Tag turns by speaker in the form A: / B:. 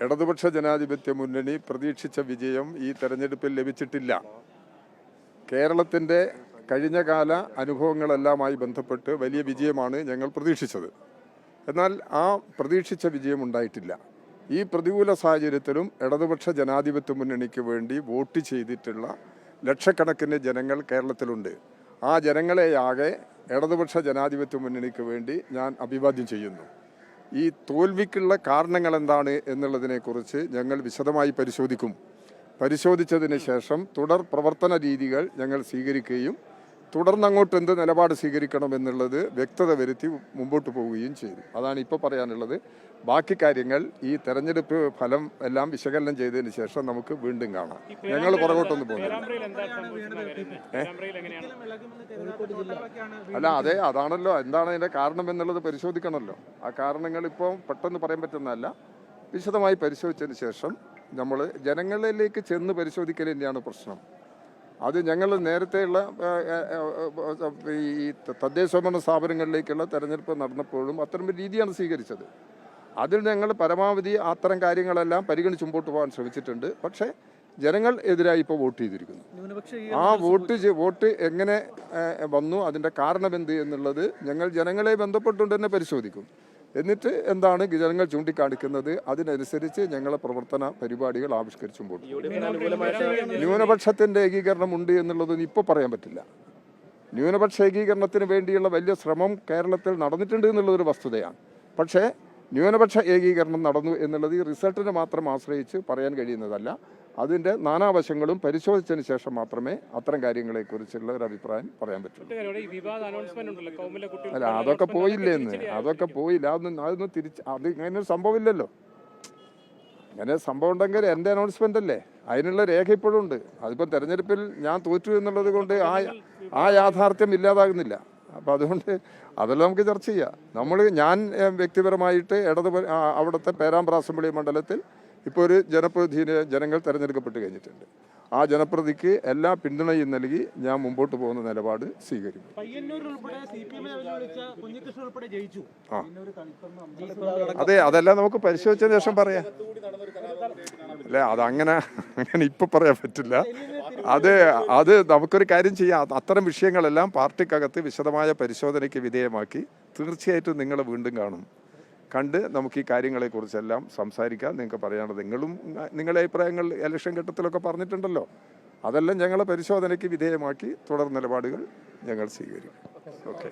A: ഇടതുപക്ഷ ജനാധിപത്യ മുന്നണി പ്രതീക്ഷിച്ച വിജയം ഈ തെരഞ്ഞെടുപ്പിൽ ലഭിച്ചിട്ടില്ല. കേരളത്തിൻ്റെ കഴിഞ്ഞകാല അനുഭവങ്ങളെല്ലാമായി ബന്ധപ്പെട്ട് വലിയ വിജയമാണ് ഞങ്ങൾ പ്രതീക്ഷിച്ചത്. എന്നാൽ ആ പ്രതീക്ഷിച്ച വിജയം ഉണ്ടായിട്ടില്ല. ഈ പ്രതികൂല സാഹചര്യത്തിലും ഇടതുപക്ഷ ജനാധിപത്യ മുന്നണിക്ക് വേണ്ടി വോട്ട് ചെയ്തിട്ടുള്ള ലക്ഷക്കണക്കിന് ജനങ്ങൾ കേരളത്തിലുണ്ട്. ആ ജനങ്ങളെയാകെ ഇടതുപക്ഷ ജനാധിപത്യ മുന്നണിക്ക് വേണ്ടി ഞാൻ അഭിവാദ്യം ചെയ്യുന്നു. ഈ തോൽവിക്കുള്ള കാരണങ്ങൾ എന്താണ് എന്നുള്ളതിനെക്കുറിച്ച് ഞങ്ങൾ വിശദമായി പരിശോധിച്ചതിന് ശേഷം തുടർ പ്രവർത്തന രീതികൾ ഞങ്ങൾ സ്വീകരിക്കുകയും തുടർന്നങ്ങോട്ട് എന്ത് നിലപാട് സ്വീകരിക്കണം എന്നുള്ളത് വ്യക്തത വരുത്തി മുമ്പോട്ട് പോവുകയും ചെയ്തു. അതാണ് ഇപ്പോൾ പറയാനുള്ളത്. ബാക്കി കാര്യങ്ങൾ ഈ തെരഞ്ഞെടുപ്പ് ഫലം എല്ലാം വിശകലനം ചെയ്തതിന് ശേഷം നമുക്ക് വീണ്ടും കാണാം. ഞങ്ങൾ പുറകോട്ടൊന്നും പോകുന്നില്ല. അതെ, അതാണല്ലോ എന്താണ് അതിൻ്റെ കാരണം എന്നുള്ളത് പരിശോധിക്കണമല്ലോ. ആ കാരണങ്ങൾ ഇപ്പോൾ പെട്ടെന്ന് പറയാൻ പറ്റുന്നതല്ല. വിശദമായി പരിശോധിച്ചതിന് ശേഷം നമ്മൾ ജനങ്ങളിലേക്ക് ചെന്ന് പരിശോധിക്കൽ തന്നെയാണ് പ്രശ്നം. അത് ഞങ്ങൾ നേരത്തെയുള്ള ഈ തദ്ദേശഭരണ സ്ഥാപനങ്ങളിലേക്കുള്ള തെരഞ്ഞെടുപ്പ് നടന്നപ്പോഴും അത്തരം രീതിയാണ് സ്വീകരിച്ചത്. അതിൽ ഞങ്ങൾ പരമാവധി അത്തരം കാര്യങ്ങളെല്ലാം പരിഗണിച്ച് മുമ്പോട്ട് പോകാൻ ശ്രമിച്ചിട്ടുണ്ട്. പക്ഷേ ജനങ്ങൾ എതിരായി ഇപ്പോൾ വോട്ട് ചെയ്തിരിക്കുന്നു. ആ വോട്ട് എങ്ങനെ വന്നു, അതിൻ്റെ കാരണമെന്ത് എന്നുള്ളത് ഞങ്ങൾ ജനങ്ങളെ ബന്ധപ്പെട്ടുകൊണ്ട് തന്നെ പരിശോധിക്കും. എന്നിട്ട് എന്താണ് ജനങ്ങൾ ചൂണ്ടിക്കാണിക്കുന്നത് അതിനനുസരിച്ച് ഞങ്ങളെ പ്രവർത്തന പരിപാടികൾ ആവിഷ്കരിച്ചു പോകും. ന്യൂനപക്ഷത്തിൻ്റെ ഏകീകരണം ഉണ്ട് എന്നുള്ളതൊന്നും ഇപ്പോൾ പറയാൻ പറ്റില്ല. ന്യൂനപക്ഷ ഏകീകരണത്തിന് വേണ്ടിയുള്ള വലിയ ശ്രമം കേരളത്തിൽ നടന്നിട്ടുണ്ട് എന്നുള്ളതൊരു വസ്തുതയാണ്. പക്ഷേ ന്യൂനപക്ഷ ഏകീകരണം നടന്നു എന്നുള്ളത് ഈ റിസൾട്ടിനെ മാത്രം ആശ്രയിച്ച് പറയാൻ കഴിയുന്നതല്ല. അതിൻ്റെ നാനാവശങ്ങളും പരിശോധിച്ചതിന് ശേഷം മാത്രമേ അത്തരം കാര്യങ്ങളെക്കുറിച്ചുള്ള ഒരു അഭിപ്രായം പറയാൻ പറ്റുള്ളൂ. അല്ല, അതൊക്കെ പോയില്ല. അതൊന്നും അത് ഇങ്ങനെ സംഭവമില്ലല്ലോ. അങ്ങനെ സംഭവം ഉണ്ടെങ്കിൽ എൻ്റെ അനൗൺസ്മെൻ്റ് അല്ലേ, അതിനുള്ള രേഖ ഇപ്പോഴും ഉണ്ട്. അതിപ്പം തെരഞ്ഞെടുപ്പിൽ ഞാൻ തോറ്റു എന്നുള്ളത് കൊണ്ട് ആ യാഥാർത്ഥ്യം ഇല്ലാതാകുന്നില്ല. അപ്പോൾ അതുകൊണ്ട് അതെല്ലാം നമുക്ക് ചർച്ച ചെയ്യാം. ഞാൻ വ്യക്തിപരമായിട്ട് അവിടുത്തെ പേരാമ്പ്ര അസംബ്ലി മണ്ഡലത്തിൽ ഇപ്പോൾ ഒരു ജനപ്രതിനിധിയെ ജനങ്ങൾ തിരഞ്ഞെടുക്കപ്പെട്ട് കഴിഞ്ഞിട്ടുണ്ട്. ആ ജനപ്രതിക്ക് എല്ലാ പിന്തുണയും നൽകി ഞാൻ മുമ്പോട്ട് പോകുന്ന നിലപാട് സ്വീകരിക്കും. അതെല്ലാം നമുക്ക് പരിശോധിച്ചതിന് ശേഷം പറയാം. അല്ലേ, അതങ്ങനെ ഇപ്പൊ പറയാൻ പറ്റില്ല. അത് നമുക്കൊരു കാര്യം ചെയ്യാം. അത്തരം വിഷയങ്ങളെല്ലാം പാർട്ടിക്കകത്ത് വിശദമായ പരിശോധനയ്ക്ക് വിധേയമാക്കി തീർച്ചയായിട്ടും നിങ്ങളെ വീണ്ടും കണ്ട് നമുക്ക് ഈ കാര്യങ്ങളെക്കുറിച്ചെല്ലാം സംസാരിക്കാം. നിങ്ങൾക്ക് പറയാനുള്ളത് നിങ്ങളുടെ അഭിപ്രായങ്ങൾ ഇലക്ഷൻ ഘട്ടത്തിലൊക്കെ പറഞ്ഞിട്ടുണ്ടല്ലോ. അതെല്ലാം ഞങ്ങളെ പരിശോധനയ്ക്ക് വിധേയമാക്കി തുടർ നിലപാടുകൾ ഞങ്ങൾ സ്വീകരിക്കും. ഓക്കെ.